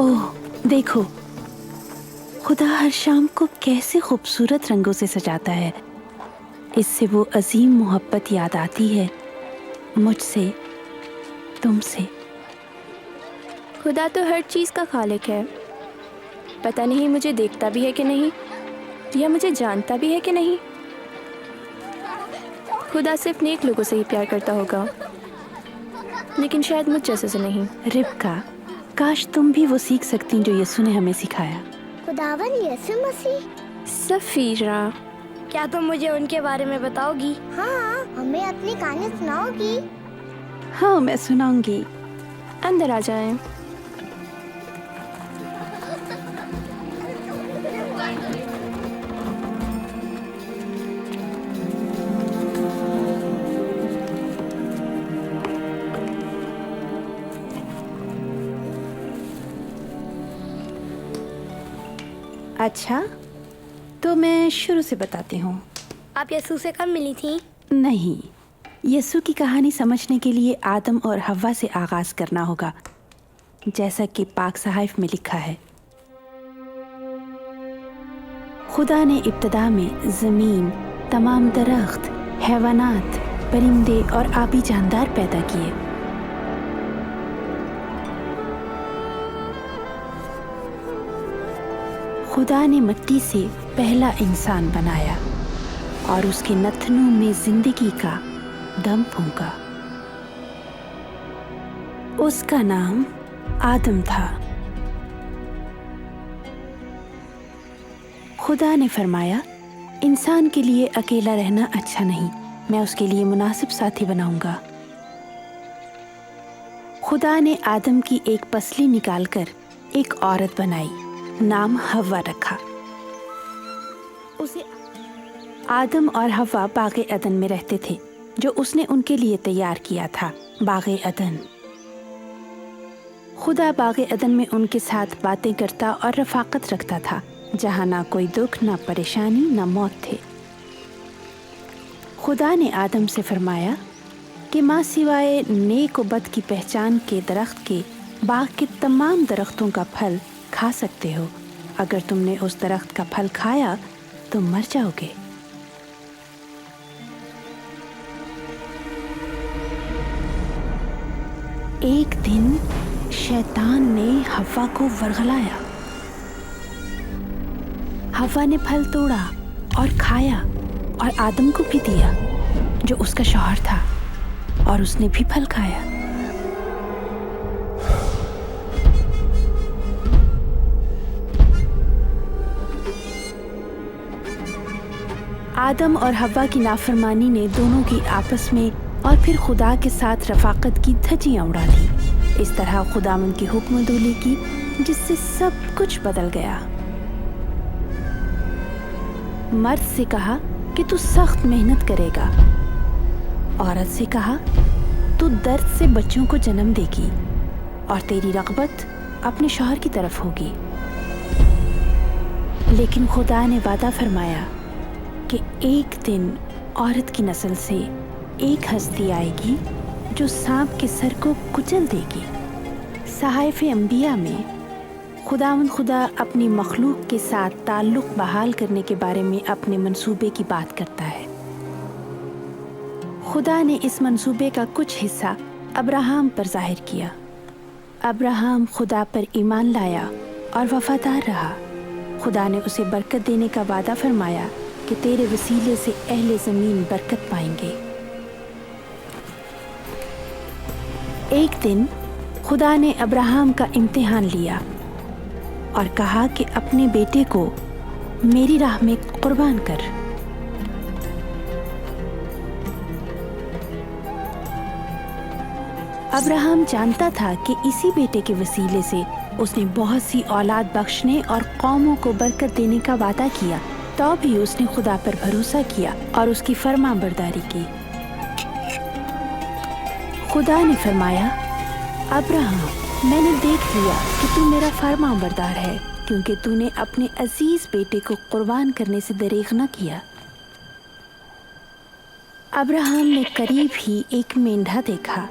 ओह देखो, खुदा हर शाम को कैसे खूबसूरत रंगों से सजाता है। इससे वो अजीम मोहब्बत याद आती है, मुझसे, तुमसे। खुदा तो हर चीज़ का खालिक है। पता नहीं मुझे देखता भी है कि नहीं, या मुझे जानता भी है कि नहीं। खुदा सिर्फ नेक लोगों से ही प्यार करता होगा, लेकिन शायद मुझ जैसे से नहीं। रिबका, काश तुम भी वो सीख सकती जो यीशु ने हमें सिखाया। खुदावन यीशु मसीह। सफीरा, क्या तुम मुझे उनके बारे में बताओगी? हाँ, हमें अपनी कहानी सुनाओगी? हाँ, मैं सुनाऊंगी। अंदर आ जाएं। अच्छा, तो मैं शुरू से बताती हूँ। आप यीशु से कब मिली थी? नहीं, यीशु की कहानी समझने के लिए आदम और हव्वा से आगाज करना होगा, जैसा कि पाक सहाइफ में लिखा है। खुदा ने इब्तिदा में ज़मीन, तमाम दरख्त, हैवानात, परिंदे और आबी जानदार पैदा किए। खुदा ने मिट्टी से पहला इंसान बनाया और उसके नथनों में जिंदगी का दम फूंका। उसका नाम आदम था। खुदा ने फरमाया, इंसान के लिए अकेला रहना अच्छा नहीं, मैं उसके लिए मुनासिब साथी बनाऊंगा। खुदा ने आदम की एक पसली निकालकर एक औरत बनाई, नाम हव्वा रखा। उसे आदम और हव्वा बागे अदन में रहते थे, जो उसने उनके लिए तैयार किया था, बागे अदन। खुदा बागे अदन में उनके साथ बातें करता और रफाकत रखता था, जहाँ ना कोई दुख, ना परेशानी, ना मौत थे। खुदा ने आदम से फरमाया कि माँ सिवाय नेक व बद की पहचान के दरख्त के बाग के तमाम दरख्तों का फल खा सकते हो। अगर तुमने उस दरख्त का फल खाया तो मर जाओगे। एक दिन शैतान ने हव्वा को वरगलाया। हव्वा ने फल तोड़ा और खाया और आदम को भी दिया, जो उसका शौहर था, और उसने भी फल खाया। आदम और हव्वा की नाफरमानी ने दोनों की आपस में और फिर खुदा के साथ रफाकत की धज्जियां उड़ा दी। इस तरह खुदावंद की हुक्मदूली की, जिससे सब कुछ बदल गया। मर्द से कहा कि तू सख्त मेहनत करेगा। औरत से कहा तू दर्द से बच्चों को जन्म देगी और तेरी रग़बत अपने शौहर की तरफ होगी। लेकिन खुदा ने वादा फरमाया कि एक दिन औरत की नस्ल से एक हस्ती आएगी जो सांप के सर को कुचल देगी। सहाइफ अंबिया में खुदावंद खुदा अपनी मखलूक के साथ ताल्लुक बहाल करने के बारे में अपने मंसूबे की बात करता है। खुदा ने इस मंसूबे का कुछ हिस्सा अब्राहम पर जाहिर किया। अब्राहम खुदा पर ईमान लाया और वफादार रहा। खुदा ने उसे बरकत देने का वादा फरमाया कि तेरे वसीले से अहले ज़मीन बरकत पाएंगे। एक दिन खुदा ने अब्राहम का इम्तिहान लिया और कहा कि अपने बेटे को मेरी राह में कुर्बान कर। अब्राहम जानता था कि इसी बेटे के वसीले से उसने बहुत सी औलाद बख्शने और कौमों को बरकत देने का वादा किया। तो भी उसने खुदा पर भरोसा किया और उसकी फरमाबरदारी की। खुदा ने फरमाया, अब्राहम, मैंने देख लिया कि तू मेरा फरमाबरदार है, क्योंकि तूने अपने अजीज बेटे को कुर्बान करने से दरेग न किया। अब्राहम ने करीब ही एक मेंढा देखा,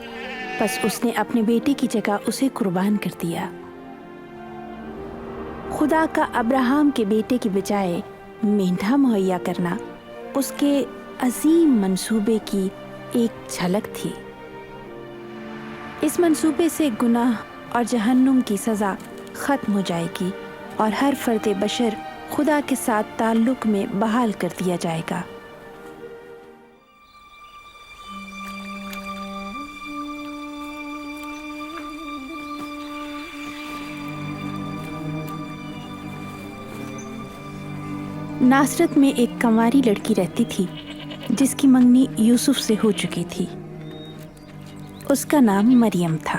बस उसने अपने बेटे की जगह उसे कुर्बान कर दिया। खुदा का अब्राहम के बेटे की बजाय मेंढा मुहैया करना उसके अजीम मंसूबे की एक झलक थी। इस मंसूबे से गुनाह और जहन्नुम की सज़ा ख़त्म हो जाएगी और हर फ़र्द बशर खुदा के साथ ताल्लुक़ में बहाल कर दिया जाएगा। नासरत में एक कंवारी लड़की रहती थी जिसकी मंगनी यूसुफ से हो चुकी थी। उसका नाम मरियम था।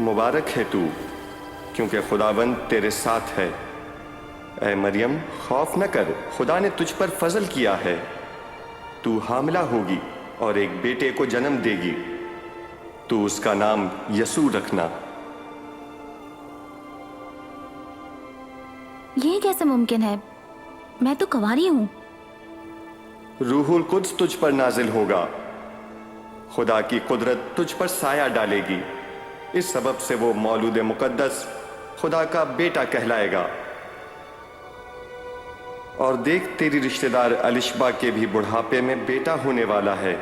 मुबारक है तू, क्योंकि खुदावंद तेरे साथ है। ऐ मरियम, खौफ न कर, खुदा ने तुझ पर फजल किया है। तू हामिला होगी और एक बेटे को जन्म देगी। तू उसका नाम यसू रखना। ये कैसे मुमकिन है? मैं तो कंवारी हूँ। रूहुल कुद्स तुझ पर नाजिल होगा। खुदा की कुदरत तुझ पर साया डालेगी। इस सबब से वो मौलूद मुकद्दस खुदा का बेटा कहलाएगा। और देख, तेरी रिश्तेदार अलिशबा के भी बुढ़ापे में बेटा होने वाला है,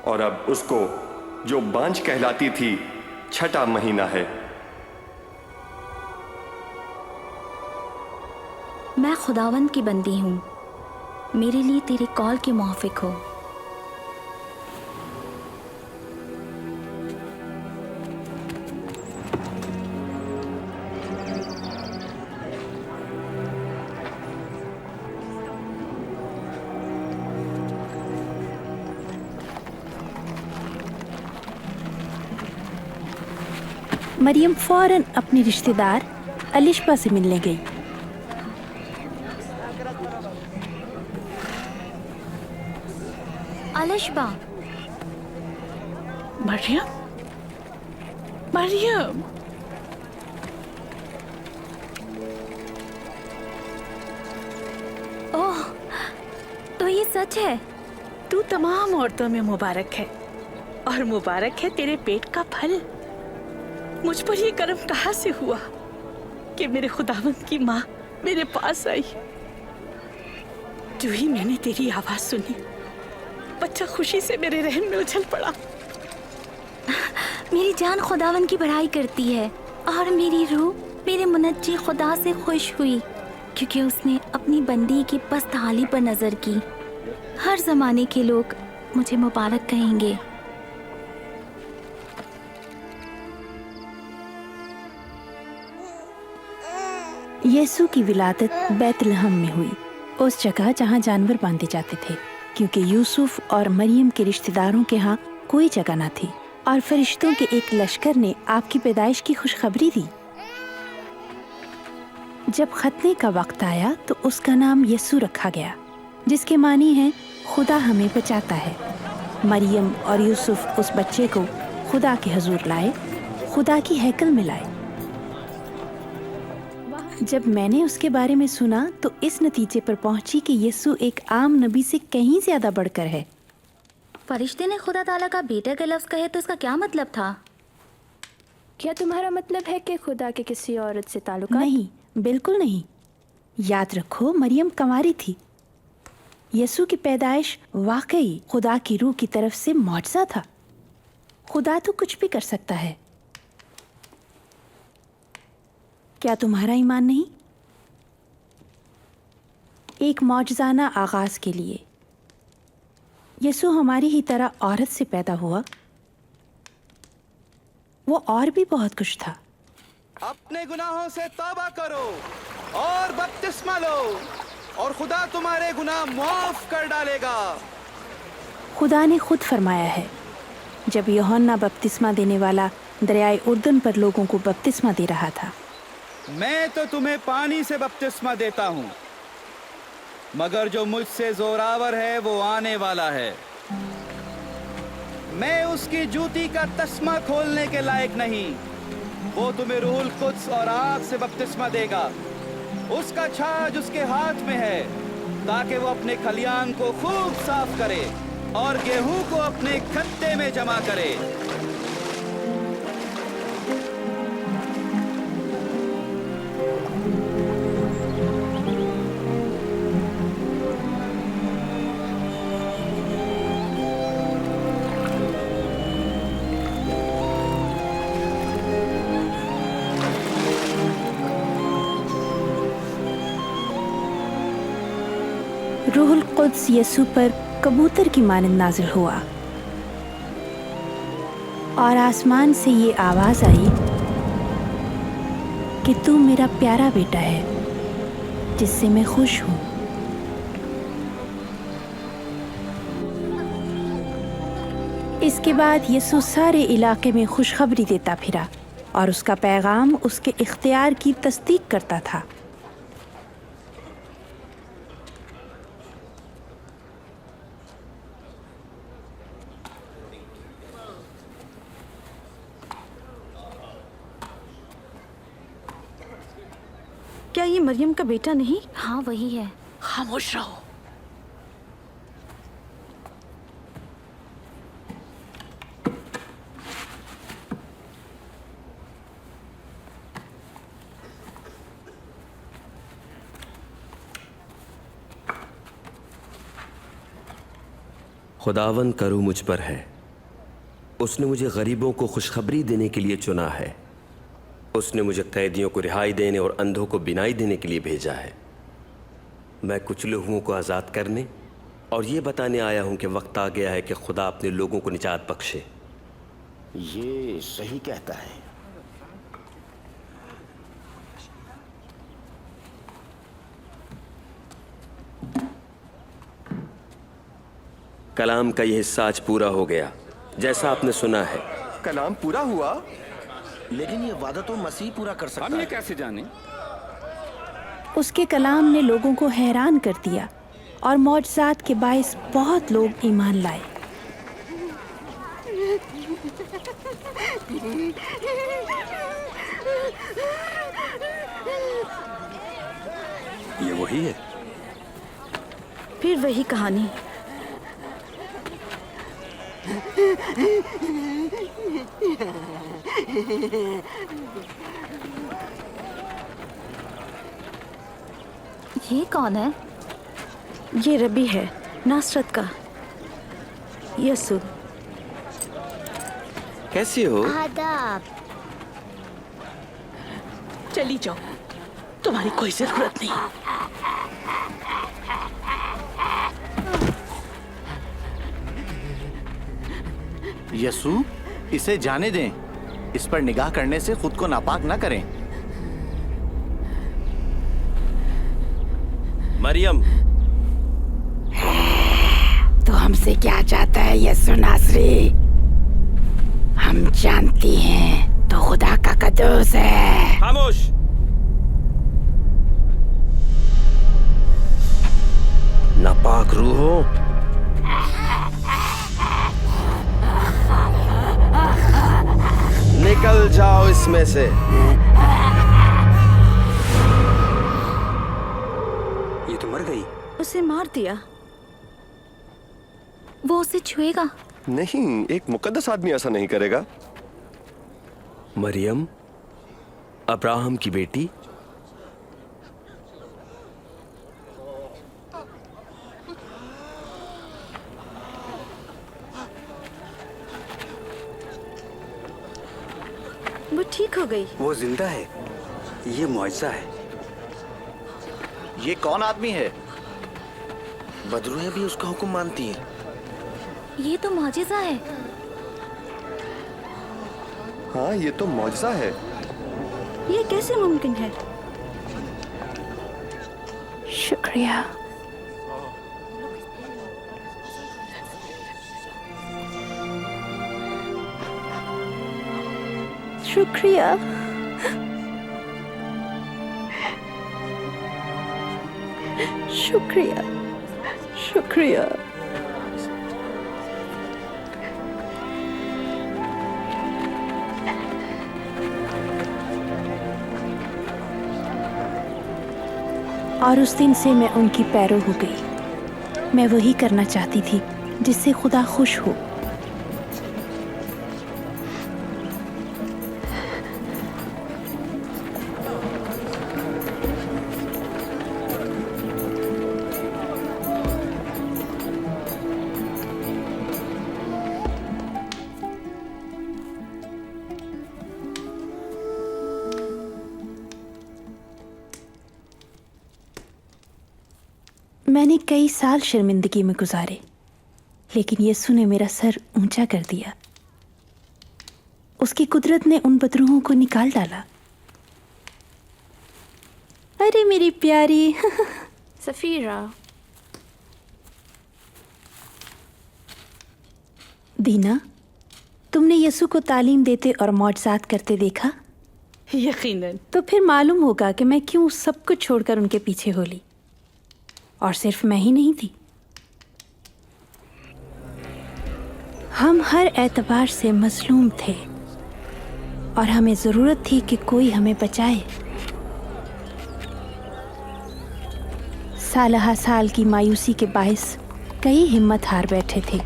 और अब उसको जो बांझ कहलाती थी 6वां महीना है। मैं खुदावंद की बंदी हूँ, मेरे लिए तेरे कॉल के मुआफिक हो। मरियम फौरन अपनी रिश्तेदार अलिशबा से मिलने गई। अलिशबा, मरियम, मरियम, ओह, तो ये सच है? तू तमाम औरतों में मुबारक है, और मुबारक है तेरे पेट का फल। मुझ पर ये करम कहाँ से हुआ कि मेरे खुदावंद की माँ मेरे पास आई। जो ही मैंने तेरी आवाज सुनी, बच्चा खुशी से मेरे रहम में उछल पड़ा। मेरी जान खुदावंद की बड़ाई करती है, और मेरी रूह मेरे मुनज्जी खुदा से खुश हुई, क्योंकि उसने अपनी बंदी की पस्तहाली पर नजर की। हर जमाने के लोग मुझे मुबारक कहेंगे। यीशु की विलादत बैतलहम में हुई, उस जगह जहाँ जानवर बांधे जाते थे, क्योंकि यूसुफ और मरियम के रिश्तेदारों के यहाँ कोई जगह न थी। और फरिश्तों के एक लश्कर ने आपकी पैदाइश की खुशखबरी दी। जब खतने का वक्त आया तो उसका नाम यसू रखा गया, जिसके मानी है खुदा हमें बचाता है। मरियम और यूसुफ उस बच्चे को खुदा के हजूर लाए, खुदा की हैकल में लाए। जब मैंने उसके बारे में सुना तो इस नतीजे पर पहुंची कि यीशु एक आम नबी से कहीं ज्यादा बढ़कर है। फरिश्ते ने खुदा ताला का बेटा का लफ्ज़ कहे तो इसका क्या मतलब था? क्या तुम्हारा मतलब है कि खुदा के किसी औरत से ताल्लुकात? नहीं, बिल्कुल नहीं। याद रखो, मरियम कंवारी थी। यीशु की पैदाइश वाकई खुदा की रूह की तरफ से मौजज़ा था। खुदा तो कुछ भी कर सकता है। क्या तुम्हारा ईमान नहीं? एक मौजज़ाना आगाज के लिए यीशु हमारी ही तरह औरत से पैदा हुआ। वो और भी बहुत कुछ था। अपने गुनाहों से तौबा करो और बपतिस्मा लो, और खुदा तुम्हारे गुनाह माफ कर डालेगा। खुदा ने खुद फरमाया है, जब यूहन्ना बपतिस्मा देने वाला दरियाए उर्दन पर लोगों को बपतिस्मा दे रहा था, मैं तो तुम्हें पानी से बपतिस्मा देता हूँ, मगर जो मुझसे जोरावर है वो आने वाला है। मैं उसकी जूती का तस्मा खोलने के लायक नहीं। वो तुम्हें रूहुल कुद्स और आग से बपतिस्मा देगा। उसका छाज उसके हाथ में है ताकि वो अपने खलियान को खूब साफ करे और गेहूं को अपने खत्ते में जमा करे। रूहुल कुद्स यसू पर कबूतर की मानंद नाजिल हुआ और आसमान से ये आवाज आई कि तू मेरा प्यारा बेटा है जिससे मैं खुश हूँ। इसके बाद यसू सारे इलाके में खुशखबरी देता फिरा और उसका पैगाम उसके इख्तियार की तस्दीक करता था। क्या ये मरियम का बेटा नहीं? हाँ वही है। खामोश रहो। खुदावन का रूह मुझ पर है। उसने मुझे गरीबों को खुशखबरी देने के लिए चुना है। उसने मुझे कैदियों को रिहाई देने और अंधों को बिनाई देने के लिए भेजा है। मैं कुचले हुओं को आज़ाद करने और ये बताने आया हूँ कि वक्त आ गया है कि खुदा अपने लोगों को निजात बख्शे। ये सही कहता है। कलाम का यह हिस्सा आज पूरा हो गया जैसा आपने सुना है। कलाम पूरा हुआ, लेकिन ये वादा तो मसीह पूरा कर सकता है। हम ये कैसे जाने? उसके कलाम ने लोगों को हैरान कर दिया और मौजज़ात के बाइस बहुत लोग ईमान लाए। ये वही है। फिर वही कहानी। ये कौन है? ये रबी है, नासरत का, यसू। कैसी हो? आदाब। चली जाओ, तुम्हारी कोई जरूरत नहीं। यसू, इसे जाने दें। इस पर निगाह करने से खुद को नापाक न करें। मरियम, तो हमसे क्या चाहता है यसू नासरी? हम जानती हैं तो खुदा का कदूस है। खामोश। नापाक रूहों, निकल जाओ इसमें से। ये तो मर गई। उसे मार दिया। वो उसे छुएगा? नहीं, एक मुकद्दस आदमी ऐसा नहीं करेगा। मरियम, अब्राहम की बेटी, वो ठीक हो गई। वो जिंदा है। ये मुआजिजा है। ये कौन आदमी है? बदरूहें भी उसका हुक्म मानती हैं। ये तो मौजिज़ा है। हाँ, ये तो मौजज़ा है। ये कैसे मुमकिन है? शुक्रिया। शुक्रिया। शुक्रिया। शुक्रिया। और उस दिन से मैं उनकी पैरों हो गई। मैं वही करना चाहती थी जिससे खुदा खुश हो। मैंने कई साल शर्मिंदगी में गुजारे, लेकिन यीशु ने मेरा सर ऊंचा कर दिया। उसकी कुदरत ने उन बदरूहों को निकाल डाला। अरे मेरी प्यारी सफीरा, दीना, तुमने यीशु को तालीम देते और मौजज़ात करते देखा? यकीनन। तो फिर मालूम होगा कि मैं क्यों सब कुछ छोड़कर उनके पीछे हो ली। और सिर्फ मैं ही नहीं थी, हम हर एतबार से मजलूम थे और हमें ज़रूरत थी कि कोई हमें बचाए। सालहा साल की मायूसी के बायस कई हिम्मत हार बैठे थे,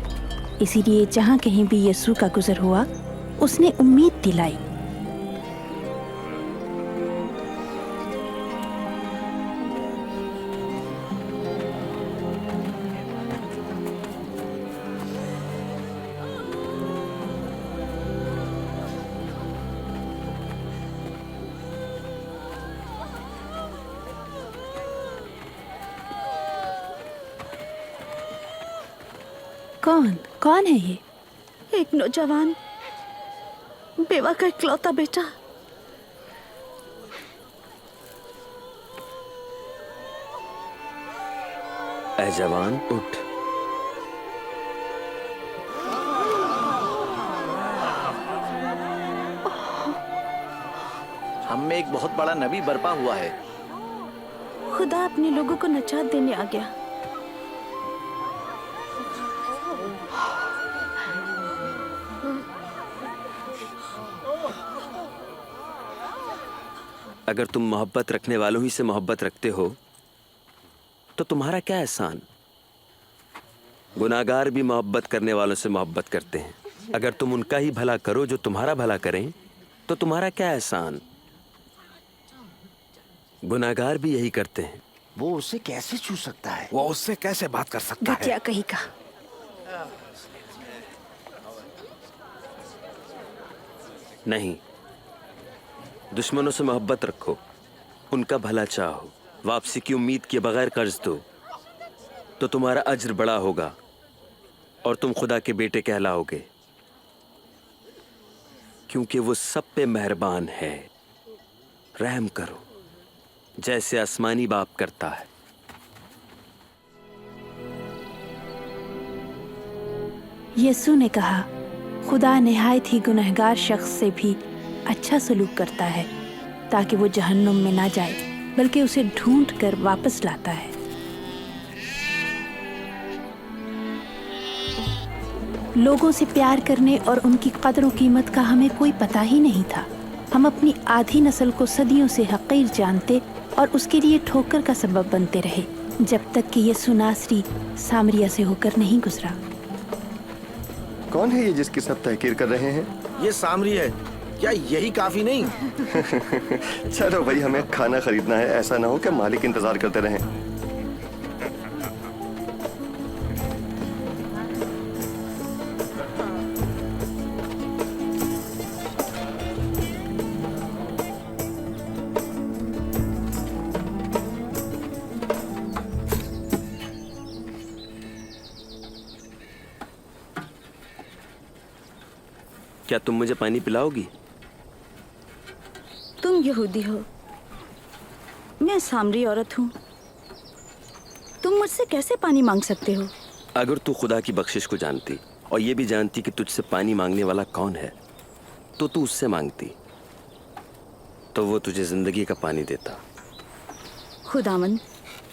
इसीलिए जहाँ कहीं भी यीशु का गुजर हुआ उसने उम्मीद दिलाई। कौन है ये? एक नौजवान, बेवा का इकलौता बेटा। ऐ जवान, उठ। हम में एक बहुत बड़ा नबी बर्पा हुआ है। खुदा अपने लोगों को नजात देने आ गया। अगर तुम मोहब्बत रखने वालों ही से मोहब्बत रखते हो तो तुम्हारा क्या एहसान। गुनाहगार भी मोहब्बत करने वालों से मोहब्बत करते हैं। अगर तुम उनका ही भला करो जो तुम्हारा भला करें तो तुम्हारा क्या एहसान। गुनाहगार भी यही करते हैं। वो उससे कैसे छू सकता है? वो उससे कैसे बात कर सकता है? क्या कही का? नहीं, दुश्मनों से मोहब्बत रखो, उनका भला चाहो, वापसी की उम्मीद के बगैर कर्ज दो, तो तुम्हारा अज्र बड़ा होगा और तुम खुदा के बेटे कहलाओगे, क्योंकि वो सब पे मेहरबान है। रहम करो जैसे आसमानी बाप करता है। यीशु ने कहा, खुदा निहायत ही गुनहगार शख्स से भी अच्छा सलूक करता है ताकि वो जहन्नुम में ना जाए, बल्कि उसे ढूंढ कर वापस लाता है। लोगों से प्यार करने और उनकी कदर और कीमत का हमें कोई पता ही नहीं था। हम अपनी आधी नस्ल को सदियों से हकीर जानते और उसके लिए ठोकर का सबब बनते रहे, जब तक कि यीशु नासरी सामरिया से होकर नहीं गुजरा। कौन है ये जिसकी सब तहकीर कर रहे हैं? ये सामरी है। क्या यही काफी नहीं? चलो भाई, हमें खाना खरीदना है, ऐसा ना हो कि मालिक इंतजार करते रहें। क्या तुम मुझे पानी पिलाओगी? तुम यहूदी हो, मैं सामरी औरत हूँ। तुम मुझसे कैसे पानी मांग सकते हो? अगर तू खुदा की बख्शिश को जानती और ये भी जानती कि तुझसे पानी मांगने वाला कौन है, तो तू उससे मांगती, तो वो तुझे जिंदगी का पानी देता। खुदावन,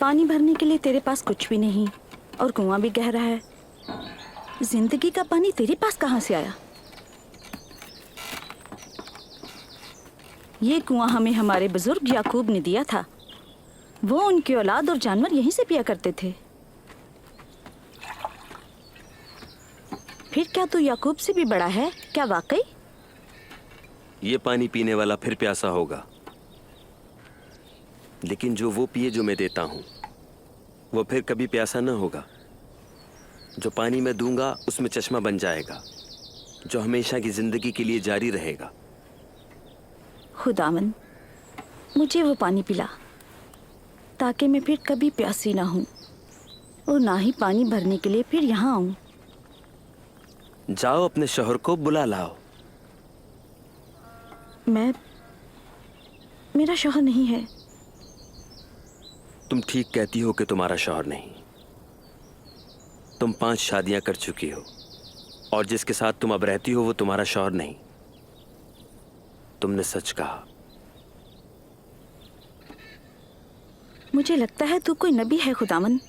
पानी भरने के लिए तेरे पास कुछ भी नहीं और कुआं भी गहरा है। जिंदगी का पानी तेरे पास कहाँ से आया? ये कुआं हमें हमारे बुजुर्ग याकूब ने दिया था। वो उनकी औलाद और जानवर यहीं से पिया करते थे। फिर क्या तू याकूब से भी बड़ा है? क्या वाकई? ये पानी पीने वाला फिर प्यासा होगा, लेकिन जो वो पिए जो मैं देता हूं वो फिर कभी प्यासा न होगा। जो पानी मैं दूंगा उसमें चश्मा बन जाएगा जो हमेशा की जिंदगी के लिए जारी रहेगा। खुदावन, मुझे वो पानी पिला ताकि मैं फिर कभी प्यासी ना हूं और ना ही पानी भरने के लिए फिर यहाँ आऊं। जाओ अपने शौहर को बुला लाओ। मेरा शौहर नहीं है। तुम ठीक कहती हो कि तुम्हारा शौहर नहीं। तुम 5 शादियां कर चुकी हो और जिसके साथ तुम अब रहती हो वो तुम्हारा शौहर नहीं। तुमने सच कहा। मुझे लगता है तू कोई नबी है खुदावन।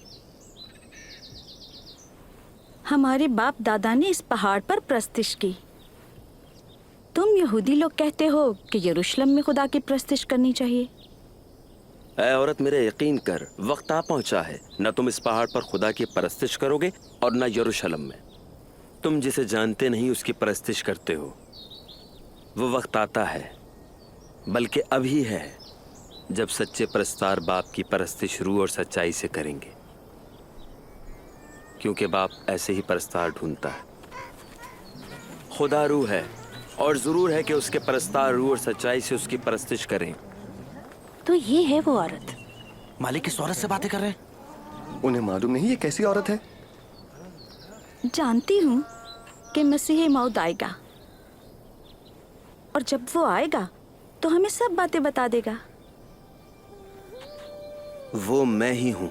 हमारे बाप दादा ने इस पहाड़ पर प्रस्तिश की। तुम यहूदी लोग कहते हो कि यरूशलेम में खुदा की प्रस्तिश करनी चाहिए। ऐ औरत, मेरे यकीन कर, वक्त आ पहुंचा है। न तुम इस पहाड़ पर खुदा की परस्तिश करोगे और न यरूशलेम में। तुम जिसे जानते नहीं उसकी परस्तिश करते हो। वो वक्त आता है, बल्कि अभी है, जब सच्चे परस्तार बाप की परस्तिश रूह और सच्चाई से करेंगे, क्योंकि बाप ऐसे ही परस्तार ढूंढता है। खुदा रूह है और जरूर है कि उसके परस्तार रूह और सच्चाई से उसकी परस्तिश करें। तो ये है वो औरत। मालिक किस औरत से बातें कर रहे हैं? उन्हें मालूम नहीं ये कैसी औरत है? जानती हूँ कि मसीह मौद आएगा और जब वो आएगा तो हमें सब बातें बता देगा। वो मैं ही हूं।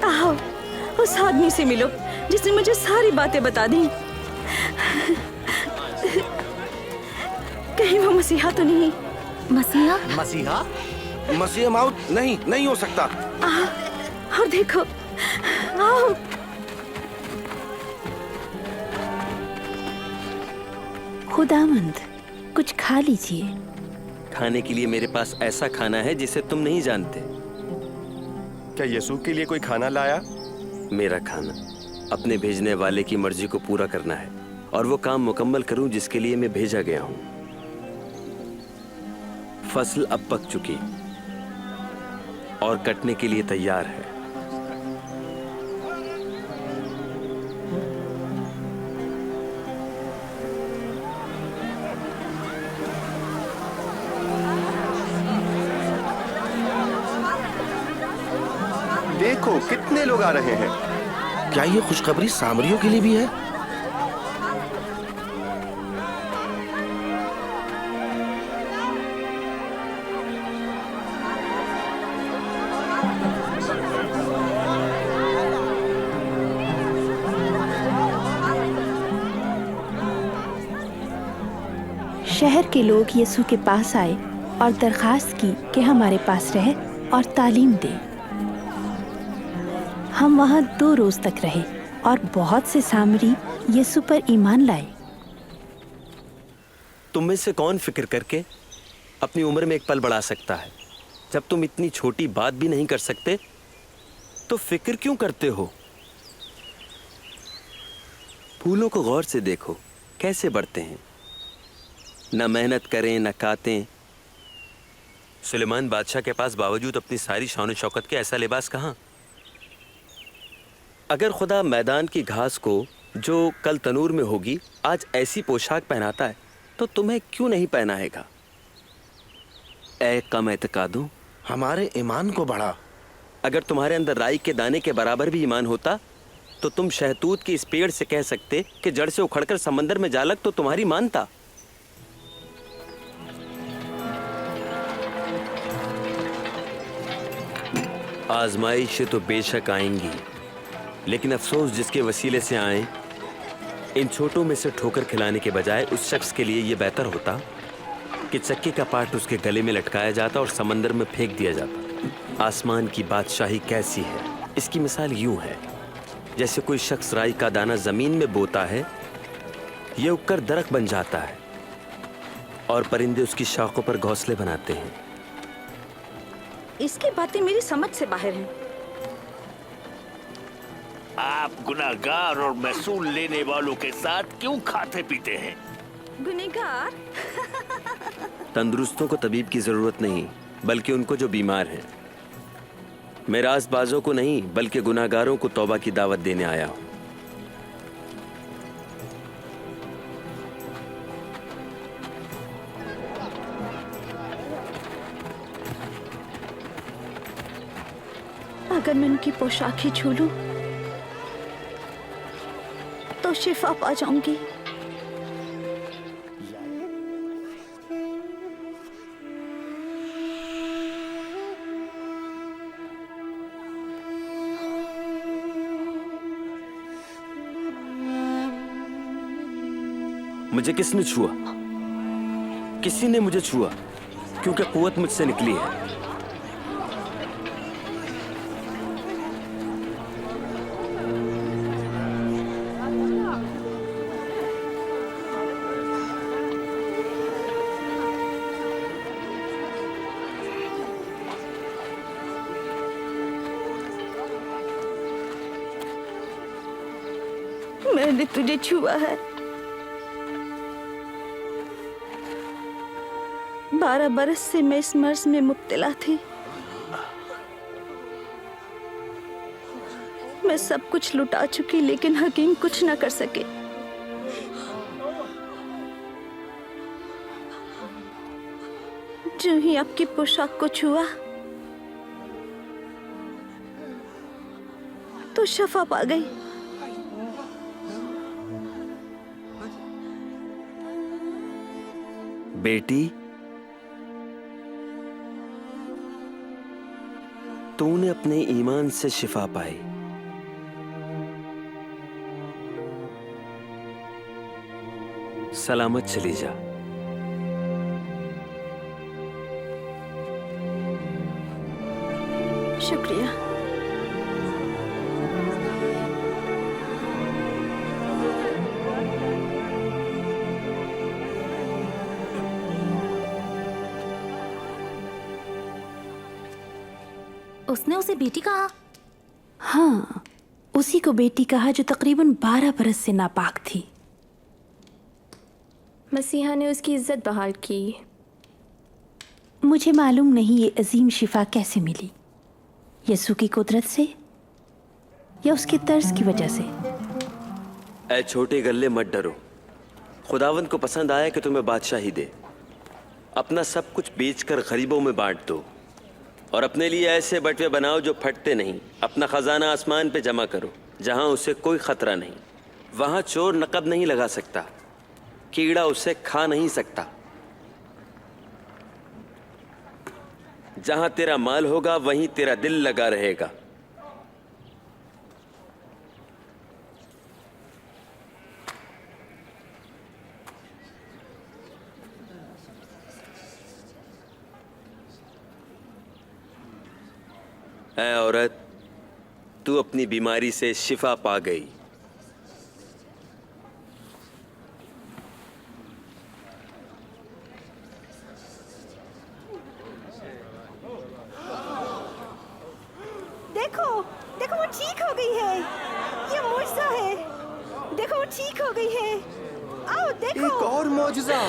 आओ, उस आदमी से मिलो जिसने मुझे सारी बातें बता दी। कहीं वो मसीहा तो नहीं? मसीहा? मसीहा? मसीह माउद नहीं हो सकता। और देखो, आओ। खुदावंद, कुछ खा लीजिए। खाने के लिए मेरे पास ऐसा खाना है जिसे तुम नहीं जानते। क्या यीशु के लिए कोई खाना लाया? मेरा खाना अपने भेजने वाले की मर्जी को पूरा करना है और वो काम मुकम्मल करूं जिसके लिए मैं भेजा गया हूं। फसल अब पक चुकी और कटने के लिए तैयार है। देखो कितने लोग आ रहे हैं। क्या ये खुशखबरी सामरियों के लिए भी है? शहर के लोग यीशु के पास आए और दरखास्त की कि हमारे पास रहे और तालीम दे। हम वहाँ 2 रोज तक रहे और बहुत से सामरी यीशु पर ईमान लाए। तुम में से कौन फिक्र करके अपनी उम्र में एक पल बढ़ा सकता है? जब तुम इतनी छोटी बात भी नहीं कर सकते तो फिक्र क्यों करते हो? फूलों को गौर से देखो, कैसे बढ़ते हैं, न मेहनत करें न कातें। सुलेमान बादशाह के पास बावजूद अपनी सारी शान शौकत के ऐसा लिबास कहाँ? अगर खुदा मैदान की घास को जो कल तनूर में होगी आज ऐसी पोशाक पहनाता है तो तुम्हें क्यों नहीं पहनाएगा? ऐ कम एतकादों, हमारे ईमान को बढ़ा। अगर तुम्हारे अंदर राई के दाने के बराबर भी ईमान होता तो तुम शहतूत के इस पेड़ से कह सकते कि जड़ से उखड़कर समंदर में जा लग तो तुम्हारी मानता। आजमाइशें तो बेशक आएंगी, लेकिन अफसोस जिसके वसीले से आए इन छोटों में से ठोकर खिलाने के बजाय उस शख्स के लिए यह बेहतर होता कि चक्के का पार्ट उसके गले में लटकाया जाता और समंदर में फेंक दिया जाता। आसमान की बादशाही कैसी है, इसकी मिसाल यूं है जैसे कोई शख्स राई का दाना जमीन में बोता है, ये उगकर दरख्त बन जाता है और परिंदे उसकी शाखों पर घोंसले बनाते हैं। इसकी बातें मेरी समझ से बाहर हैं। आप गुनाहगार और महसूल लेने वालों के साथ क्यों खाते पीते हैं? गुनहगार? तंदुरुस्तों को तबीब की जरूरत नहीं, बल्कि उनको जो बीमार हैं। मैं रासबाजों को नहीं बल्कि गुनाहगारों को तौबा की दावत देने आया हूं। अगर मैं उनकी पोशाक ही छू लूं तो शिफा पा जाऊंगी। मुझे किसने छुआ? किसी ने मुझे छुआ, क्योंकि कुव्वत मुझसे निकली है। मैंने तुझे छुआ है। 12 बरस से मैं इस मर्ज में मुब्तला थी। मैं सब कुछ लुटा चुकी, लेकिन हकीम कुछ न कर सके। जो ही आपकी पोशाक को छुआ तो शफा पा गई। बेटी, तूने अपने ईमान से शिफा पाई। सलामत चली जा। शुक्रिया। उसने उसे बेटी कहा? हाँ, उसी को बेटी कहा जो तकरीबन 12 बरस से नापाक थी। मसीहा ने उसकी इज्जत बहाल की। मुझे मालूम नहीं ये अजीम शिफा कैसे मिली, यसू की कुदरत से या उसके तर्स की वजह से। ऐ छोटे गल्ले, मत डरो। खुदावंद को पसंद आया कि तुम्हें बादशाही दे। अपना सब कुछ बेचकर गरीबों में बांट दो और अपने लिए ऐसे बटवे बनाओ जो फटते नहीं। अपना खजाना आसमान पे जमा करो, जहां उसे कोई खतरा नहीं। वहां चोर नकब नहीं लगा सकता, कीड़ा उसे खा नहीं सकता। जहां तेरा माल होगा वहीं तेरा दिल लगा रहेगा। ऐ औरत, तू अपनी बीमारी से शिफा पा गई। देखो, देखो वो ठीक हो गई है। ये मुआजिज़ा है। देखो वो ठीक हो गई है। आओ देखो। एक और मौजज़ा।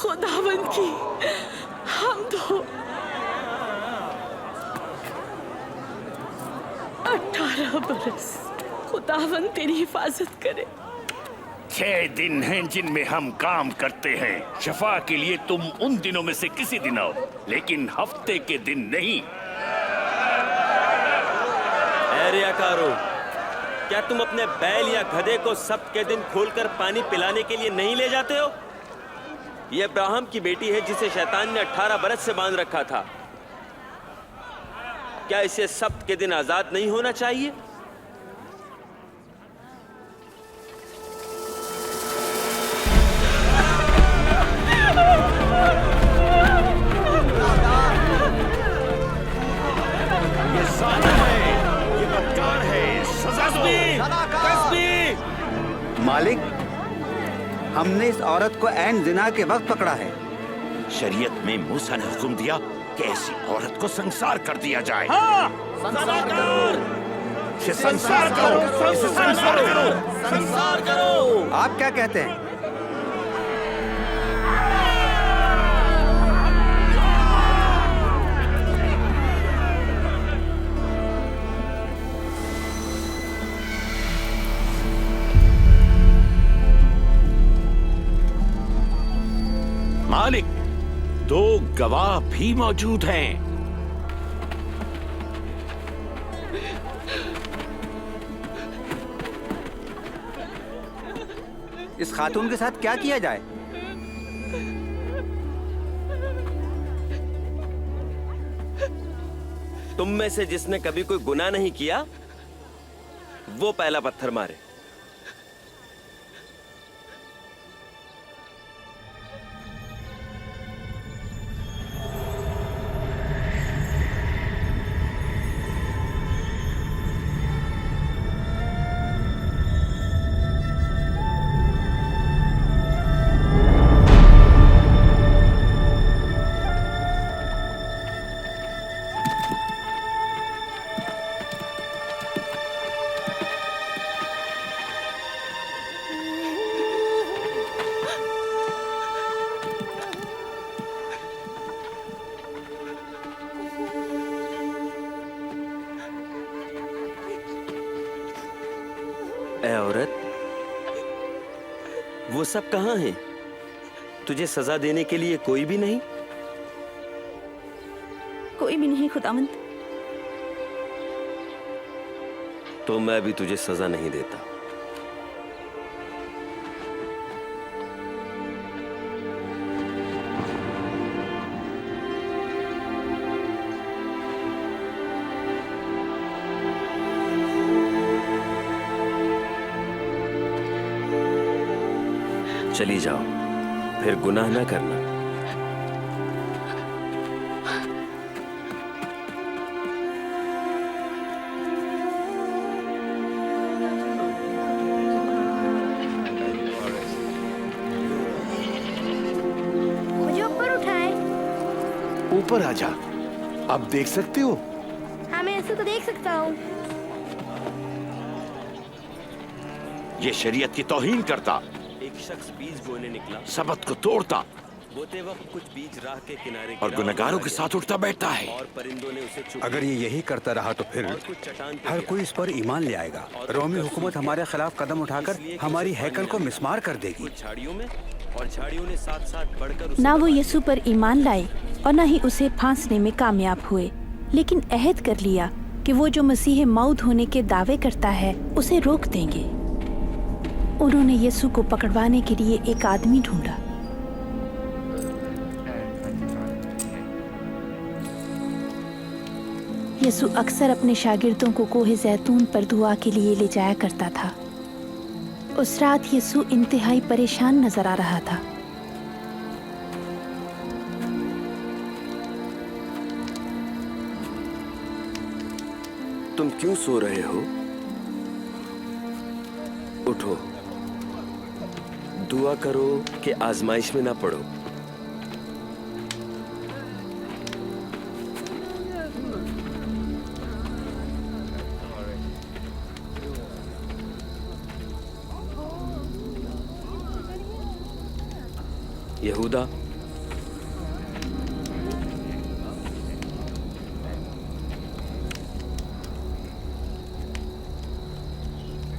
खुदावंद की हम तो 18 बरस। खुदावंद तेरी हिफाजत करे। 6 दिन हैं जिनमें हम काम करते हैं। शफा के लिए तुम उन दिनों में से किसी दिन आओ, लेकिन हफ्ते के दिन नहीं। ऐ रियाकारो, क्या तुम अपने बैल या गधे को सब्त के दिन खोलकर पानी पिलाने के लिए नहीं ले जाते हो? ये अब्राहम की बेटी है जिसे शैतान ने 18 बरस से बांध रखा था। क्या इसे सब्त के दिन आजाद नहीं होना चाहिए? जालिम है, ये बदकार है, सजा दो। मालिक, हमने इस औरत को ऐन जिना के वक्त पकड़ा है। शरीयत में मूसा ने हुक्म दिया कि ऐसी औरत को संसार कर दिया जाए। इसे संसार करो, इसे संसार करो, संसार करो। आप क्या कहते हैं? मालिक, 2 गवाह भी मौजूद हैं। इस खातून के साथ क्या किया जाए? तुम में से जिसने कभी कोई गुनाह नहीं किया वो पहला पत्थर मारे। ए औरत, वो सब कहाँ हैं? तुझे सजा देने के लिए कोई भी नहीं? कोई भी नहीं खुदावंद। तो मैं भी तुझे सजा नहीं देता। चली जाओ, फिर गुनाह ना करना। मुझे ऊपर उठाए। ऊपर आजा, अब देख सकते हो? हाँ, मैं ऐसे तो देख सकता हूँ। ये शरीयत की तौहीन करता। एक शख्स बीज बोने निकला, सबत को तोड़ता, बोते वक्त कुछ बीज राह के किनारे और गुनहगारों के साथ उठता बैठता है। और परिंदों ने उसे चुग अगर ये यही करता रहा तो फिर हर कोई इस पर ईमान ले आएगा। रोमी हुकूमत हमारे खिलाफ कदम उठाकर हमारी हैकल को मिस्मार कर देगी। कुछ झाड़ियों में और झाड़ियों ने साथ साथ बढ़कर ना वो यीशु पर ईमान लाए और ना ही उसे फांसने में कामयाब हुए, लेकिन अहद कर लिया कि वो जो मसीह मौत होने के दावे करता है उसे रोक देंगे। उन्होंने यीशु को पकड़वाने के लिए एक आदमी ढूंढा। यीशु अक्सर अपने शागिर्दों को कोहे जैतून पर दुआ के लिए ले जाया करता था। उस रात यीशु इंतहाई परेशान नजर आ रहा था। तुम क्यों सो रहे हो? उठो, दुआ करो कि आजमाइश में ना पड़ो। यहूदा,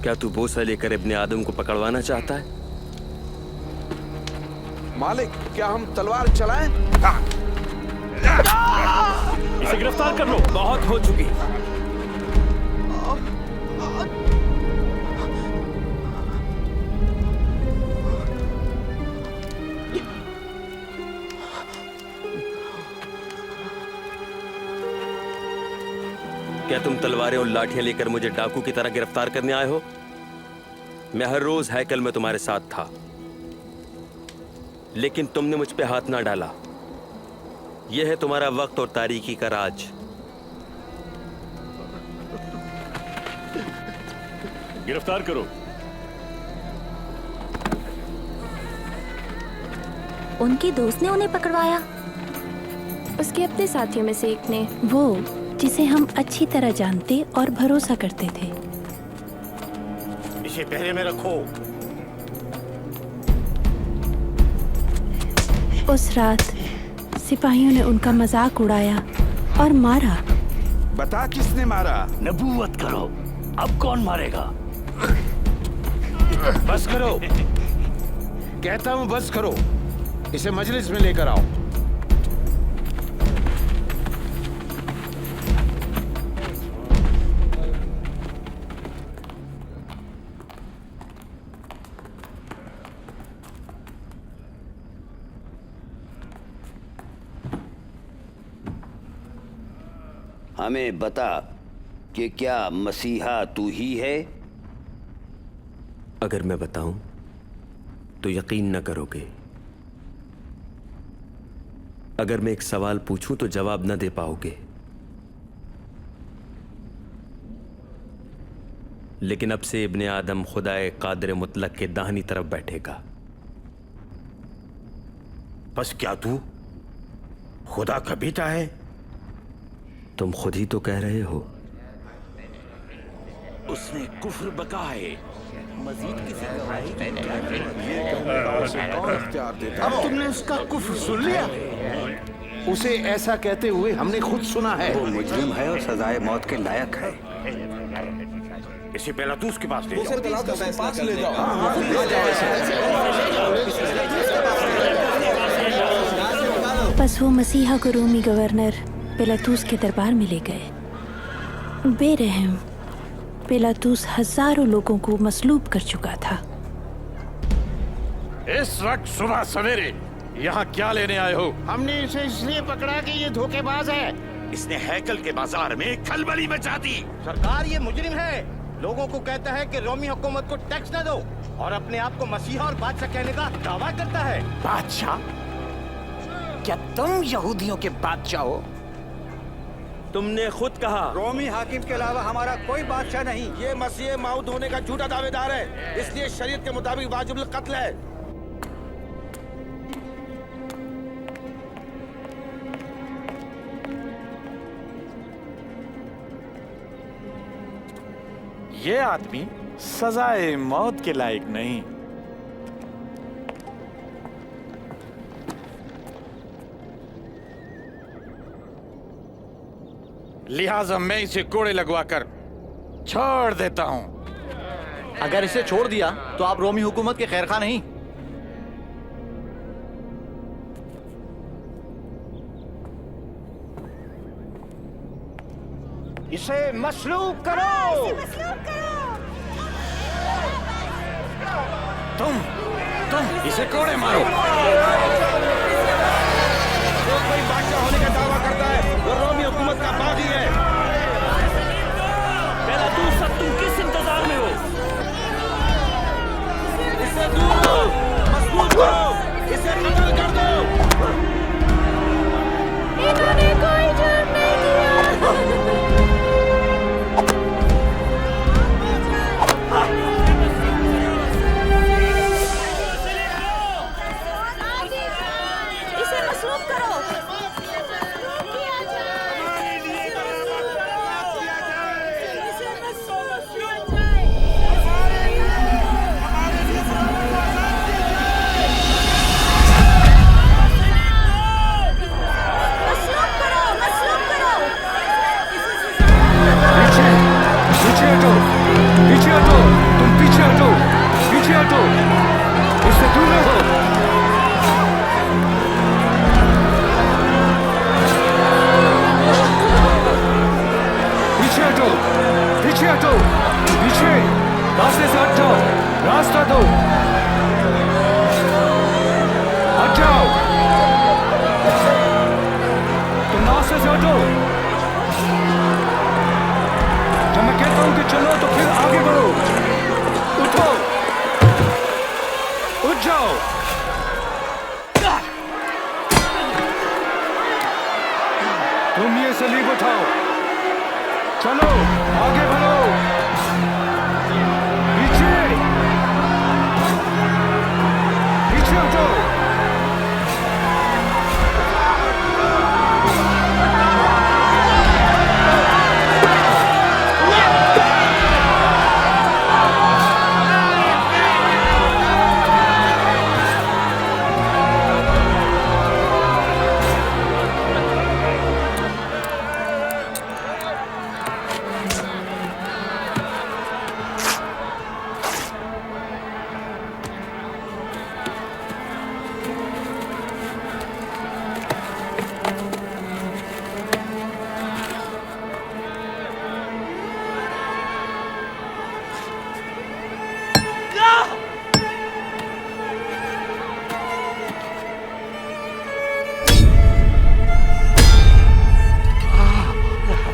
क्या तू बोसा लेकर अपने आदम को पकड़वाना चाहता है? मालिक, क्या हम तलवार चलाएं? इसे गिरफ्तार कर लो। बहुत हो चुकी। क्या तुम तलवारें और लाठियां लेकर मुझे डाकू की तरह गिरफ्तार करने आए हो? मैं हर रोज हैकल में तुम्हारे साथ था, लेकिन तुमने मुझ पे हाथ ना डाला। यह है तुम्हारा वक्त और तारीकी का राज। गिरफ्तार करो। उनके दोस्त ने उन्हें पकड़वाया। उसके अपने साथियों में से एक ने। वो जिसे हम अच्छी तरह जानते और भरोसा करते थे। इसे पहरे में रखो। उस रात सिपाहियों ने उनका मजाक उड़ाया और मारा। बता किसने मारा? नबूवत करो, अब कौन मारेगा? बस करो, कहता हूँ बस करो। इसे मजलिस में लेकर आओ। हमें बता कि क्या मसीहा तू ही है? अगर मैं बताऊं तो यकीन न करोगे। अगर मैं एक सवाल पूछूं तो जवाब न दे पाओगे। लेकिन अब से इब्ने आदम खुदाए कादिर मुतलक के दाहिनी तरफ बैठेगा। बस क्या तू खुदा का बेटा है? तुम खुद ही तो कह रहे हो। उसने कुफ्र बका है। मजीद किसी अब तुमने उसका कुफ्र सुन लिया? उसे ऐसा कहते हुए हमने खुद सुना है। वो मुजरिम है और सजाए मौत के लायक है। इसे पिलातूस के पास ले जाओ। बस वो मसीहा को रोमी गवर्नर पिलातूस के दरबार में ले गए। बेरहम पिलातूस हजारों लोगों को मसलूब कर चुका था। इस वक्त सुबह सवेरे यहाँ क्या लेने आए हो? हमने इसे इसलिए पकड़ा कि ये धोखेबाज है। इसने हैकल के बाजार में खलबली मचा दी। सरकार ये मुजरिम है। लोगों को कहता है कि रोमी हुकूमत को टैक्स न दो और अपने आप को मसीहा और बादशाह कहने का दावा करता है। बादशाह? क्या तुम यहूदियों के बादशाह हो? तुमने खुद कहा रोमी हाकिम के अलावा हमारा कोई बादशाह नहीं। ये मसीह माऊद होने का झूठा दावेदार है, इसलिए शरीयत के मुताबिक वाजिबुल कत्ल है। ये आदमी सजाए मौत के लायक नहीं। लिहाजा मैं इसे कोड़े लगवाकर छोड़ देता हूँ। अगर इसे छोड़ दिया तो आप रोमी हुकूमत के खैरखा नहीं। इसे मसलूब करो। तुम इसे कोड़े मारो। जो कोई बादशाह होने का दावा करता है वो रोमी हुकूमत का बागी है। पिलातूस, अब तुम किस इंतजार में हो? इसे दूर मसलूब करो, इसे कत्ल कर दो। इन्होंने कोई जुर्म नहीं किया। इसे मसलूब करो। पीछे हटो, तुम पीछे हटो, पीछे हटो, इससे दूर रहो। पीछे हटो, पीछे हटो, पीछे, रास्ते से हट जाओ, रास्ता दो, हट जाओ, तुम रास्ते से हटो। जब मैं कहता हूं कि चलो तो फिर आगे बढ़ो। उठो, उठ जाओ। तुम ये सलीब उठाओ, चलो आगे बढ़ो। उठो।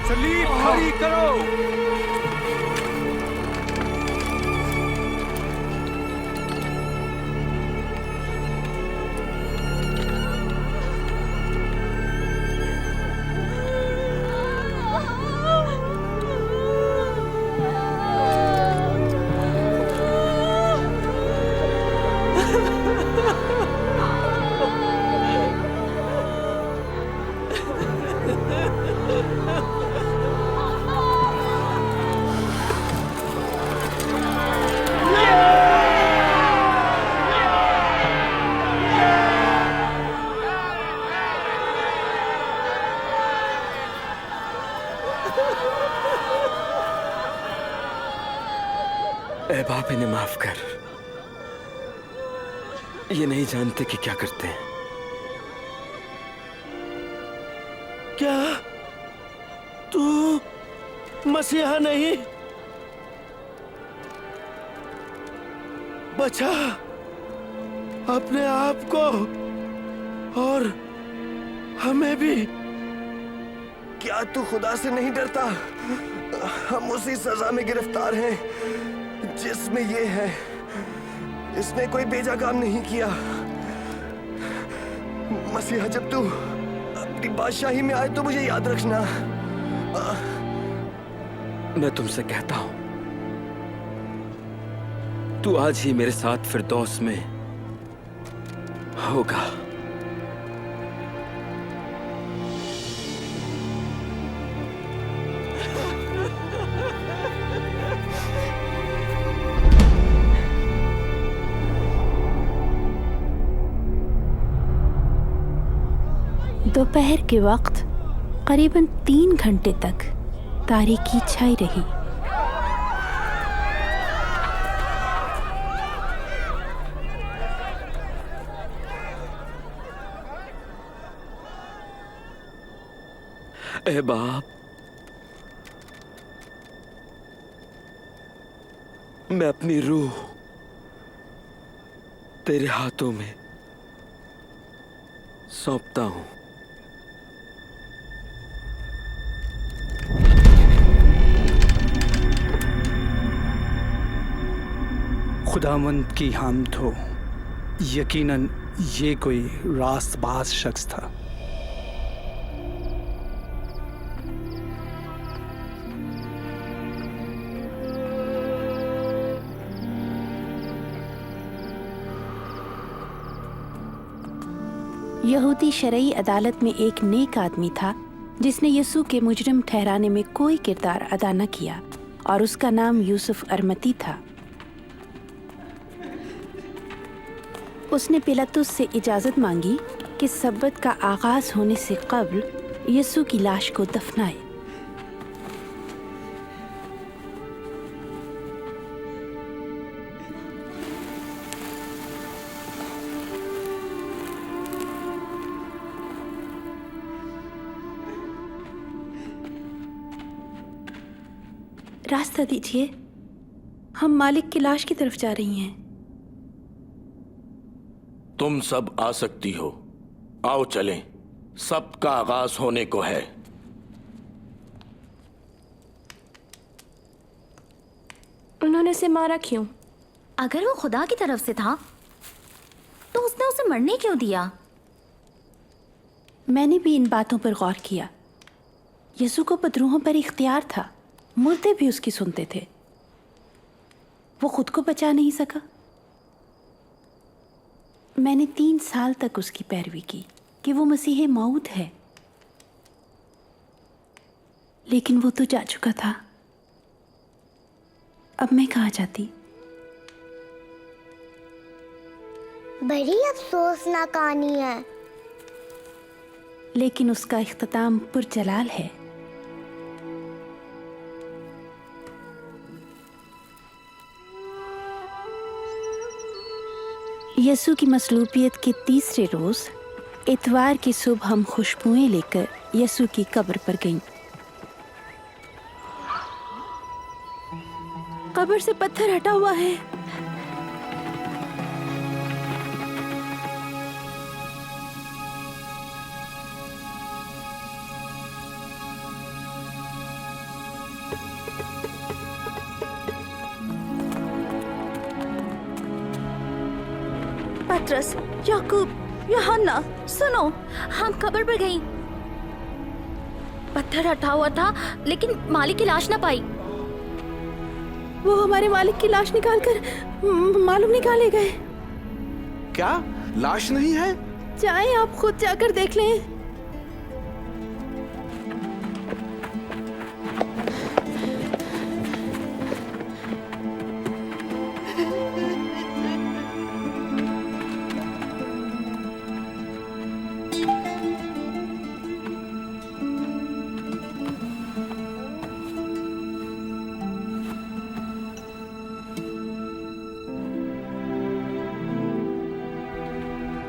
सलीब खड़ी करो। ए बाप, इन्हें माफ कर। ये नहीं जानते कि क्या करते हैं। क्या तू मसीहा नहीं? बचा अपने आप को और हमें भी। क्या तू खुदा से नहीं डरता? हम उसी सजा में गिरफ्तार हैं जिसमें ये है। इसने कोई बेजा काम नहीं किया। मसीहा, जब तू अपनी बादशाही में आए तो मुझे याद रखना। मैं तुमसे कहता हूं, तू आज ही मेरे साथ फिरदौस में होगा। दोपहर के वक्त करीबन 3 घंटे तक तारीकी छाई रही। ए बाप, मैं अपनी रूह तेरे हाथों में सौंपता हूं। खुदावंद की हामद हो। यकीनन ये कोई रास्तबाज शख्स था। यहूदी शरई अदालत में एक नेक आदमी था जिसने यीशु के मुजरिम ठहराने में कोई किरदार अदा न किया, और उसका नाम यूसुफ अरमती था। उसने पिलातुस से इजाज़त मांगी कि सब्बत का आगाज होने से कब्ल यीशु की लाश को दफनाए। रास्ता दीजिए, हम मालिक की लाश की तरफ जा रही हैं। तुम सब आ सकती हो। आओ चलें, सब का आगाज होने को है। उन्होंने उसे मारा क्यों? अगर वो खुदा की तरफ से था तो उसने उसे मरने क्यों दिया? मैंने भी इन बातों पर गौर किया। यीशु को बदरूहों पर इख्तियार था, मुर्दे भी उसकी सुनते थे। वो खुद को बचा नहीं सका। मैंने 3 साल तक उसकी पैरवी की कि वो मसीह मौत है, लेकिन वो तो जा चुका था। अब मैं कहाँ जाती? बड़ी अफसोसनाक कहानी है, लेकिन उसका इख्तिताम पुरजलाल है। यसु की मसलूबियत के तीसरे रोज इतवार की सुबह हम खुशबुएं लेकर यसु की कब्र पर गईं। कब्र से पत्थर हटा हुआ है। पतरस, याकूब, यूहन्ना, सुनो, हम कब्र पर गई। पत्थर हटा हुआ था, लेकिन मालिक की लाश ना पाई। वो हमारे मालिक की लाश निकालकर मालूम निकाले गए। क्या लाश नहीं है? जाएं, आप खुद जाकर देख लें।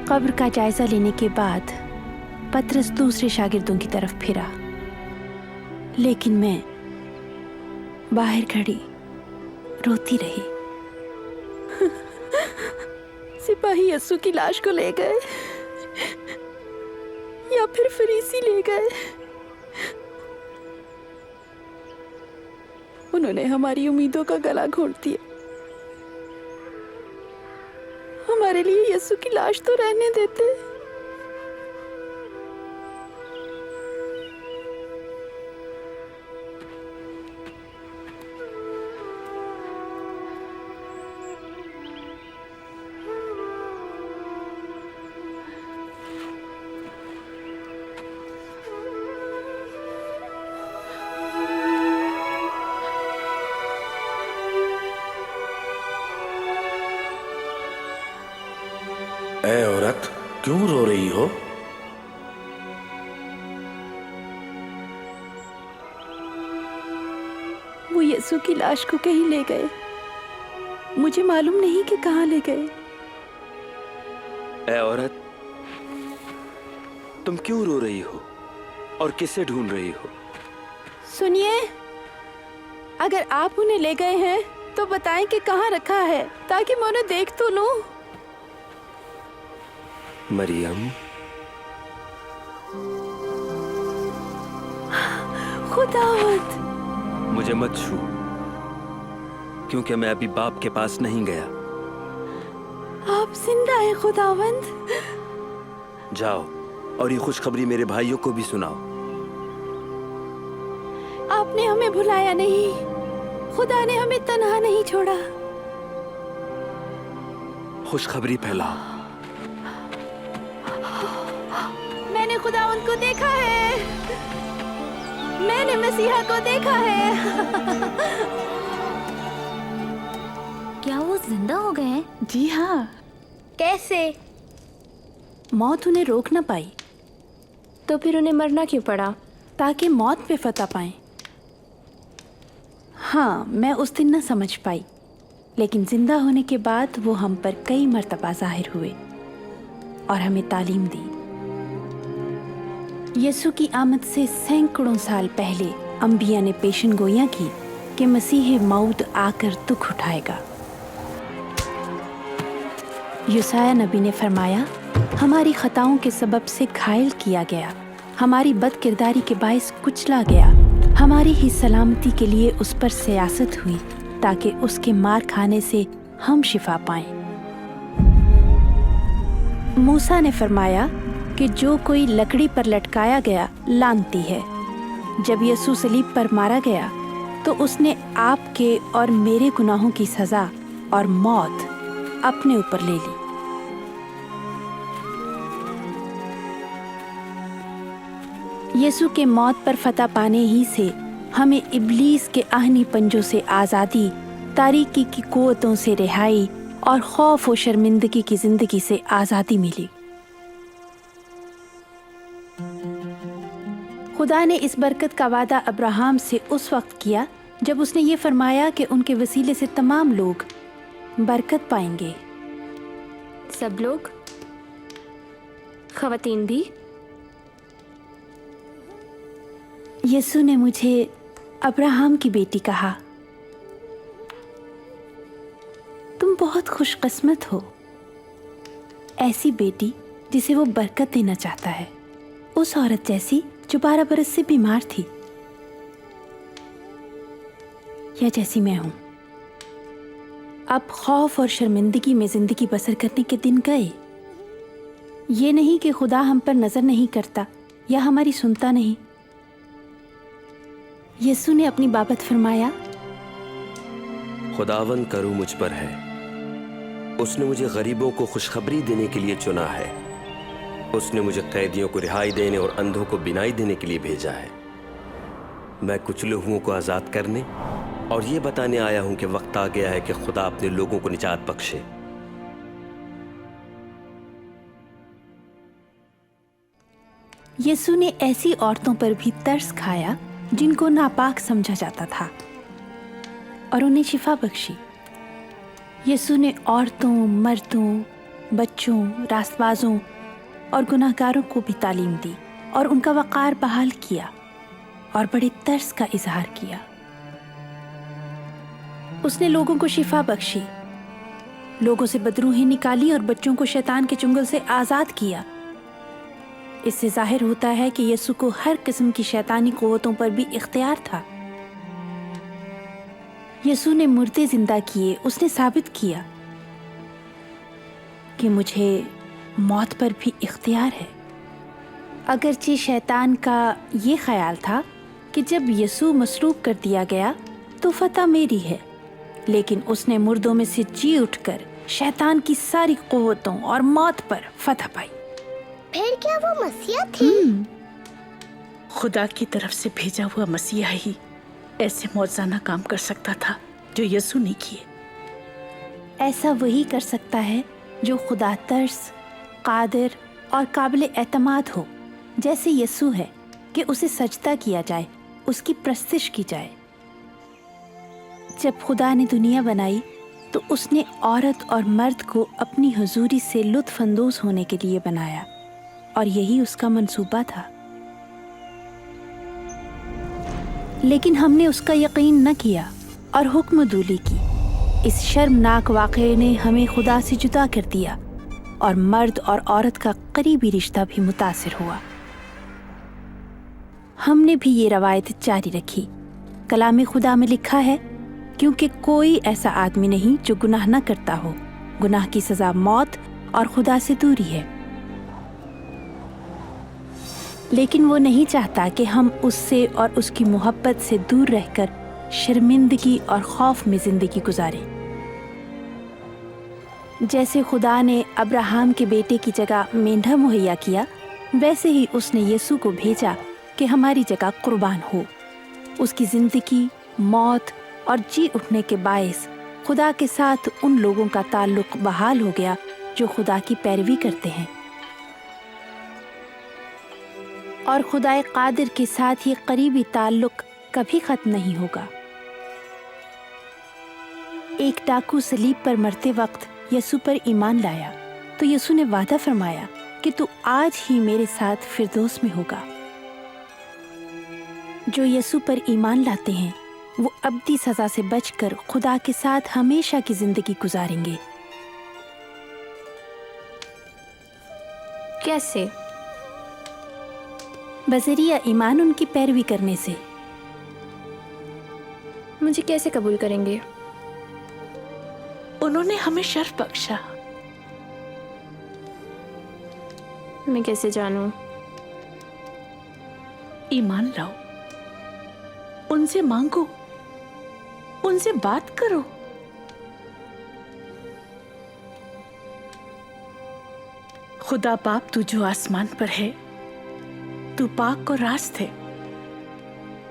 कब्र का जायजा लेने के बाद पतरस दूसरे शागिर्दों की तरफ फिरा, लेकिन मैं बाहर खड़ी रोती रही। सिपाही यीशु की लाश को ले गए या फिर फरीसी ले गए। उन्होंने हमारी उम्मीदों का गला घोंट दिया। हमारे लिए यीशु की लाश तो रहने देते। ऐ औरत, क्यों रो रही हो? वो यीशु की लाश को कहीं ले गए। मुझे मालूम नहीं कि कहाँ ले गए। ऐ औरत, तुम क्यों रो रही हो और किसे ढूंढ रही हो? सुनिए, अगर आप उन्हें ले गए हैं तो बताएं कि कहाँ रखा है, ताकि मैं उन्हें देख तो लूं। मरियम, खुदावंद, मुझे मत छू, क्योंकि मैं अभी बाप के पास नहीं गया। आप जिंदा हैं खुदावंद। जाओ और ये खुशखबरी मेरे भाइयों को भी सुनाओ। आपने हमें भुलाया नहीं, खुदा ने हमें तन्हा नहीं छोड़ा। खुशखबरी फैलाओ। मैंने खुदावंद को देखा है, मैंने मसीहा को देखा है। क्या वो जिंदा हो गए? जी हाँ। कैसे? मौत उन्हें रोक ना पाई। तो फिर उन्हें मरना क्यों पड़ा? ताकि मौत पे फतह पाएं। हाँ, मैं उस दिन ना समझ पाई, लेकिन जिंदा होने के बाद वो हम पर कई मर्तबा जाहिर हुए और हमें तालीम दी। यीशु की आमद से सैकड़ों साल पहले अंबिया ने पेशन गोइयां की कि मसीह मौद आकर दुख उठाएगा। यूसाया नबी ने फरमाया, हमारी खताओं के सबब से घायल किया गया, हमारी बदकिरदारी के बायस कुचला गया, हमारी ही सलामती के लिए उस पर सियासत हुई, ताकि उसके मार खाने से हम शिफा पाएं। मूसा ने फरमाया कि जो कोई लकड़ी पर लटकाया गया लानती है। जब यीशु सलीब पर मारा गया तो उसने आपके और मेरे गुनाहों की सजा और मौत अपने ऊपर ले ली। यीशु के मौत पर फतह पाने ही से हमें इब्लीस के आहनी पंजों से आज़ादी, तारीकी की कुव्वतों से रिहाई और खौफ और शर्मिंदगी की जिंदगी से आज़ादी मिली। खुदा ने इस बरकत का वादा अब्राहम से उस वक्त किया जब उसने ये फरमाया कि उनके वसीले से तमाम लोग बरकत पाएंगे। सब लोग, ख़वातीन भी। यीशु ने मुझे अब्राहम की बेटी कहा, तुम बहुत खुशकिस्मत हो, ऐसी बेटी जिसे वो बरकत देना चाहता है, उस औरत जैसी जो 12 बरस से बीमार थी, या जैसी मैं हूं। अब खौफ और शर्मिंदगी में जिंदगी बसर करने के दिन गए। ये नहीं कि खुदा हम पर नजर नहीं करता या हमारी सुनता नहीं। यीशु ने अपनी बाबत फरमाया, खुदावन करू मुझ पर है, उसने मुझे गरीबों को खुशखबरी देने के लिए चुना है, उसने मुझे कैदियों को रिहाई देने और अंधों को बिनाई देने के लिए भेजा है। मैं कुचले हुओं को आज़ाद करने और ये बताने आया हूं कि वक्त आ गया है कि खुदा अपने लोगों को निजात बख्शे। यीशु ने ऐसी औरतों पर भी तरस खाया जिनको नापाक समझा जाता था और उन्हें शिफा बख्शी। यीशु ने औरतों, मर्दों, बच्चों, रास्तबाजों और गुनाहगारों को भी तालीम दी और उनका वक़ार बहाल किया और बड़े तरस का इजहार किया। उसने लोगों को शिफा बख्शी, लोगों से बदरूहें निकाली और बच्चों को शैतान के चुंगल से आज़ाद किया। इससे जाहिर होता है कि यीशु को हर किस्म की शैतानी कुव्वतों पर भी इख्तियार था। यीशु ने मुर्दे जिंदा किए। उसने साबित किया कि मुझे मौत पर भी इख्तियार है। अगरचे शैतान का ये ख्याल था कि जब यीशु मसलूब कर दिया गया तो फतह मेरी है, लेकिन उसने मुर्दों में से जी उठकर शैतान की सारी कुव्वतों और मौत पर फतह पाई। फिर क्या वो मसीहा थी? खुदा की तरफ से भेजा हुआ मसीहा ही ऐसे मौजज़ाना काम कर सकता था जो यीशु ने किए। ऐसा वही कर सकता है जो खुदा तरस, कादिर और काबिल एतमाद हो, जैसे यीशु है, कि उसे सजदा किया जाए, उसकी प्रस्तिश की जाए। जब खुदा ने दुनिया बनाई तो उसने औरत और मर्द को अपनी हुजूरी से लुत्फ अंदोज होने के लिए बनाया और यही उसका मंसूबा था। लेकिन हमने उसका यकीन न किया और हुक्म दूली की। इस शर्मनाक वाक़े ने हमें खुदा से जुदा कर दिया और मर्द और औरत का करीबी रिश्ता भी मुतासिर हुआ। हमने भी ये रवायत जारी रखी। कलाम खुदा में लिखा है, क्योंकि कोई ऐसा आदमी नहीं जो गुनाह न करता हो, गुनाह की सज़ा मौत और खुदा से दूरी है। लेकिन वो नहीं चाहता कि हम उससे और उसकी मोहब्बत से दूर रहकर शर्मिंदगी और खौफ में ज़िंदगी गुजारें। जैसे खुदा ने अब्राहम के बेटे की जगह मेंढा मुहैया किया, वैसे ही उसने यीशु को भेजा कि हमारी जगह कुर्बान हो। उसकी ज़िंदगी, मौत और जी उठने के बायस खुदा के साथ उन लोगों का ताल्लुक बहाल हो गया जो खुदा की पैरवी करते हैं, और खुदाए कादिर के साथ ये करीबी ताल्लुक कभी ख़त्म नहीं होगा। एक डाकू सलीब पर मरते वक्त यीशु पर ईमान लाया तो यीशु ने वादा फरमाया कि तू आज ही मेरे साथ फिरदौस में होगा। जो यीशु पर ईमान लाते हैं वो अब्दी सज़ा से बचकर खुदा के साथ हमेशा की ज़िंदगी गुजारेंगे। कैसे? बज़रिया ईमान उनकी पैरवी करने से। मुझे कैसे कबूल करेंगे? उन्होंने हमें शर्फ बख्शा। मैं कैसे जानूं? ईमान लाओ, उनसे मांगो, उनसे बात करो। खुदा बाप तू जो आसमान पर है, तू पाक और रास्त है।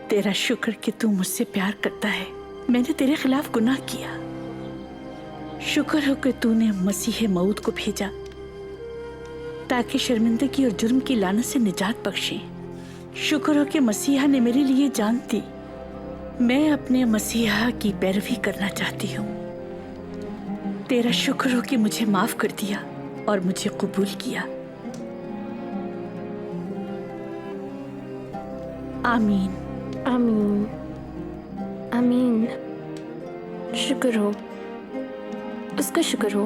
तेरा शुक्र कि तू मुझसे प्यार करता है। मैंने तेरे खिलाफ गुनाह किया। शुक्र हो कि तूने मसीह मऊद को भेजा ताकि शर्मिंदगी और जुर्म की लानत से निजात बख्शे। शुक्र हो कि मसीहा ने मेरे लिए जान दी। मैं अपने मसीहा की पैरवी करना चाहती हूँ। तेरा शुक्र हो कि मुझे माफ कर दिया और मुझे कबूल किया। आमीन आमीन आमीन। शुक्र हो, उसका शुक्र हो।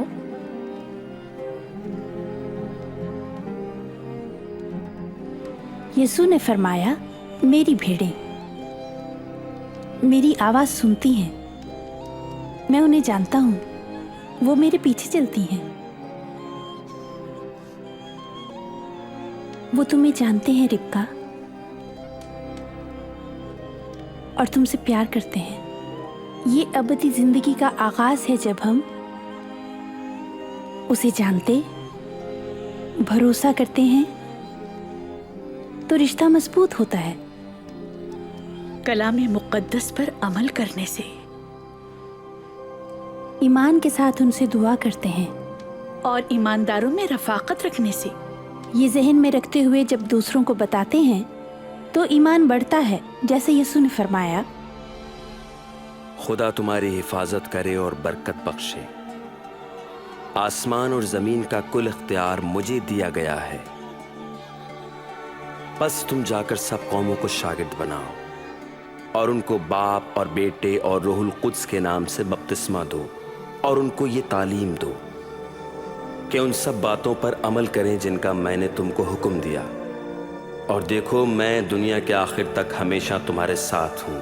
यीशु ने फरमाया, मेरी भेड़ें मेरी आवाज सुनती हैं, मैं उन्हें जानता हूं, वो मेरे पीछे चलती हैं। वो तुम्हें जानते हैं रिबका, और तुमसे प्यार करते हैं। ये अबदी जिंदगी का आगाज है जब हम उसे जानते, भरोसा करते हैं, तो रिश्ता मजबूत होता है। कलाम मुक़द्दस पर अमल करने से, ईमान के साथ उनसे दुआ करते हैं, और ईमानदारों में रफ़ाक़त रखने से। ये ज़हन में रखते हुए जब दूसरों को बताते हैं तो ईमान बढ़ता है, जैसे यीशु ने फरमाया, खुदा तुम्हारी हिफाजत करे और बरकत बख्शे। आसमान और जमीन का कुल इख्तियार मुझे दिया गया है। बस तुम जाकर सब कौमों को शागिर्द बनाओ और उनको बाप और बेटे और रूहुल कुद्स के नाम से बपतिस्मा दो, और उनको ये तालीम दो कि उन सब बातों पर अमल करें जिनका मैंने तुमको हुक्म दिया। और देखो, मैं दुनिया के आखिर तक हमेशा तुम्हारे साथ हूँ।